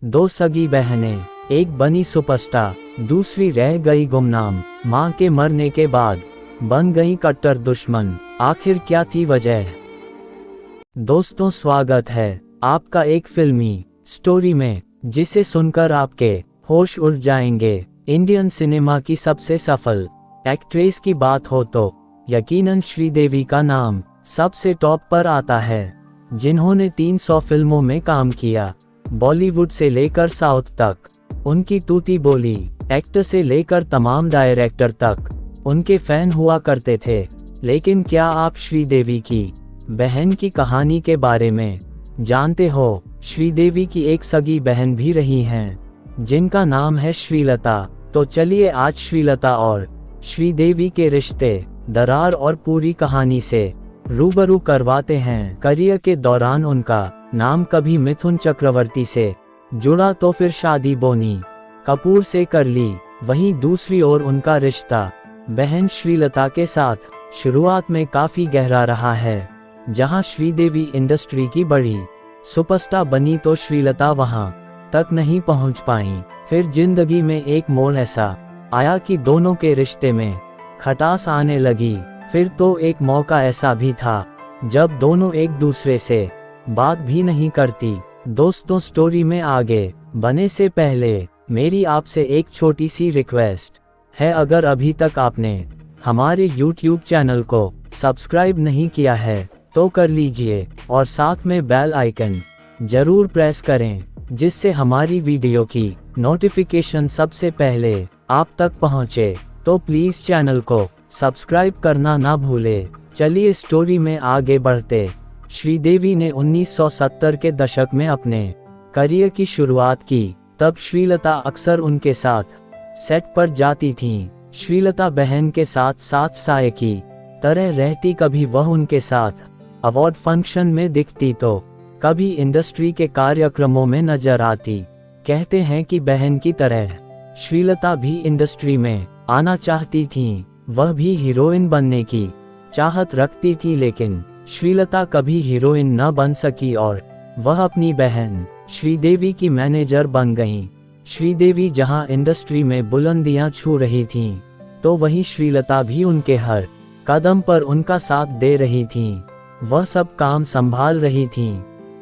दो सगी बहनें, एक बनी सुपरस्टार, दूसरी रह गई गुमनाम। मां के मरने के बाद बन गई कट्टर दुश्मन, आखिर क्या थी वजह? दोस्तों, स्वागत है आपका एक फिल्मी स्टोरी में, जिसे सुनकर आपके होश उड़ जाएंगे। इंडियन सिनेमा की सबसे सफल एक्ट्रेस की बात हो तो यकीनन श्रीदेवी का नाम सबसे टॉप पर आता है, जिन्होंने 300 फिल्मों में काम किया। बॉलीवुड से लेकर साउथ तक उनकी तूती बोली, एक्टर से लेकर तमाम डायरेक्टर तक उनके फैन हुआ करते थे। लेकिन क्या आप श्रीदेवी की बहन की कहानी के बारे में जानते हो? श्रीदेवी की एक सगी बहन भी रही हैं, जिनका नाम है श्रीलता। तो चलिए आज श्रीलता और श्रीदेवी के रिश्ते, दरार और पूरी कहानी से रूबरू करवाते हैं। करियर के दौरान उनका नाम कभी मिथुन चक्रवर्ती से जुड़ा तो फिर शादी बोनी कपूर से कर ली। वहीं दूसरी ओर उनका रिश्ता बहन श्रीलता के साथ शुरुआत में काफी गहरा रहा है। जहां श्रीदेवी इंडस्ट्री की बड़ी सुपरस्टार बनी तो श्रीलता वहां तक नहीं पहुंच पाई। फिर जिंदगी में एक मोड़ ऐसा आया कि दोनों के रिश्ते में खटास आने लगी। फिर तो एक मौका ऐसा भी था जब दोनों एक दूसरे से बात भी नहीं करती। दोस्तों, स्टोरी में आगे बढ़ने से पहले मेरी आपसे एक छोटी सी रिक्वेस्ट है। अगर अभी तक आपने हमारे YouTube चैनल को सब्सक्राइब नहीं किया है तो कर लीजिए और साथ में बेल आइकन जरूर प्रेस करें, जिससे हमारी वीडियो की नोटिफिकेशन सबसे पहले आप तक पहुंचे। तो प्लीज चैनल को सब्सक्राइब करना ना भूले। चलिए स्टोरी में आगे बढ़ते। श्रीदेवी ने 1970 के दशक में अपने करियर की शुरुआत की। तब श्रीलता अक्सर उनके साथ सेट पर जाती थीं। श्रीलता बहन के साथ साथ साये की तरह रहती। कभी वह उनके साथ अवार्ड फंक्शन में दिखती तो कभी इंडस्ट्री के कार्यक्रमों में नजर आती। कहते हैं कि बहन की तरह श्रीलता भी इंडस्ट्री में आना चाहती थीं। वह भी हीरोइन बनने की चाहत रखती थी, लेकिन श्रीलता कभी हीरोइन न बन सकी और वह अपनी बहन श्रीदेवी की मैनेजर बन गईं। श्रीदेवी जहां इंडस्ट्री में बुलंदियां छू रही थीं, तो वहीं श्रीलता भी उनके हर कदम पर उनका साथ दे रही थीं। वह सब काम संभाल रही थीं।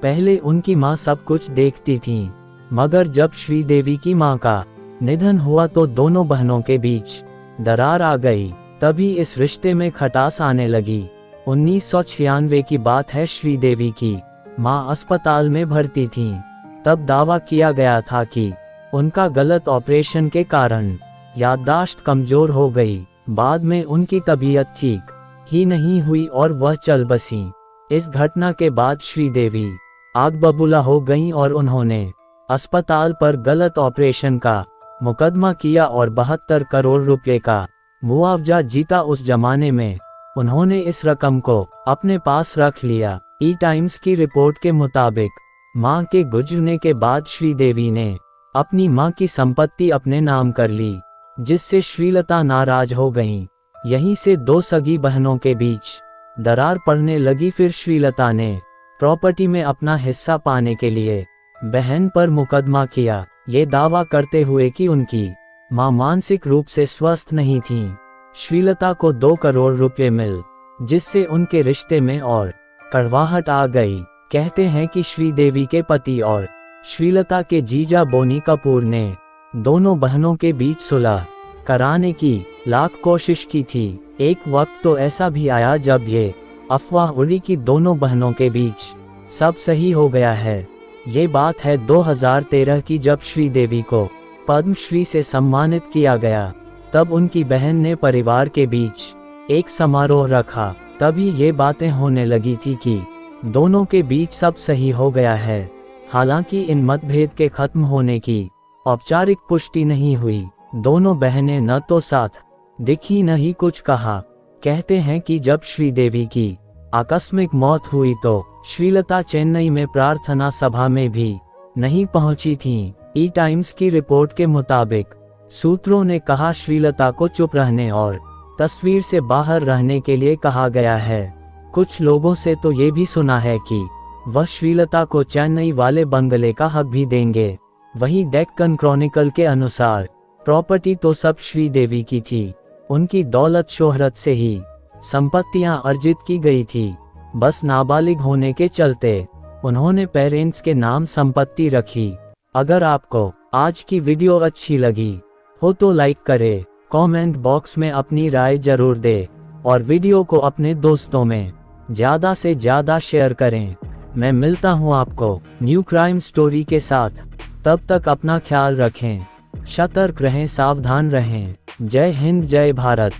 पहले उनकी मां सब कुछ देखती थीं, मगर जब श्रीदेवी की मां का निधन हुआ तो दोनों बहनों के बीच दरार आ गई। तभी इस रिश्ते में खटास आने लगी। 1996 की बात है। श्रीदेवी की मां अस्पताल में भर्ती थीं। तब दावा किया गया था कि उनका गलत ऑपरेशन के कारण याददाश्त कमजोर हो गई। बाद में उनकी तबीयत ठीक ही नहीं हुई और वह चल बसी। इस घटना के बाद श्रीदेवी आग बबूला हो गईं और उन्होंने अस्पताल पर गलत ऑपरेशन का मुकदमा किया और 72 करोड़ रुपए का मुआवजा जीता। उस जमाने में उन्होंने इस रकम को अपने पास रख लिया। टाइम्स की रिपोर्ट के मुताबिक मां के गुजरने के बाद श्रीदेवी ने अपनी मां की संपत्ति अपने नाम कर ली, जिससे श्रीलता नाराज हो गईं। यहीं से दो सगी बहनों के बीच दरार पड़ने लगी। फिर श्रीलता ने प्रॉपर्टी में अपना हिस्सा पाने के लिए बहन पर मुकदमा किया, ये दावा करते हुए कि उनकी मां मानसिक रूप से स्वस्थ नहीं थीं। श्रीलता को 2 करोड़ रुपए मिल, जिससे उनके रिश्ते में और कड़वाहट आ गई। कहते हैं कि श्रीदेवी के पति और श्रीलता के जीजा बोनी कपूर ने दोनों बहनों के बीच सुलह कराने की लाख कोशिश की थी। एक वक्त तो ऐसा भी आया जब ये अफवाह उड़ी कि दोनों बहनों के बीच सब सही हो गया है। ये बात है 2013 की, जब श्रीदेवी को पद्मश्री से सम्मानित किया गया। तब उनकी बहन ने परिवार के बीच एक समारोह रखा। तभी ये बातें होने लगी थी कि दोनों के बीच सब सही हो गया है। हालांकि इन मतभेद के खत्म होने की औपचारिक पुष्टि नहीं हुई। दोनों बहनें न तो साथ दिखी न ही कुछ कहा। कहते हैं कि जब श्रीदेवी की आकस्मिक मौत हुई तो श्रीलता चेन्नई में प्रार्थना सभा में भी नहीं पहुंची थीं। टाइम्स की रिपोर्ट के मुताबिक सूत्रों ने कहा श्रीलता को चुप रहने और तस्वीर से बाहर रहने के लिए कहा गया है। कुछ लोगों से तो ये भी सुना है कि वह श्रीलता को चेन्नई वाले बंगले का हक भी देंगे। वहीं डेक्कन क्रॉनिकल के अनुसार प्रॉपर्टी तो सब श्रीदेवी की थी, उनकी दौलत शोहरत से ही संपत्तियां अर्जित की गई थी। बस नाबालिग होने के चलते उन्होंने पेरेंट्स के नाम संपत्ति रखी। अगर आपको आज की वीडियो अच्छी लगी हो तो लाइक करें, कमेंट बॉक्स में अपनी राय जरूर दें और वीडियो को अपने दोस्तों में ज़्यादा से ज़्यादा शेयर करें। मैं मिलता हूँ आपको न्यू क्राइम स्टोरी के साथ। तब तक अपना ख्याल रखें, सतर्क रहें, सावधान रहें। जय हिंद, जय भारत।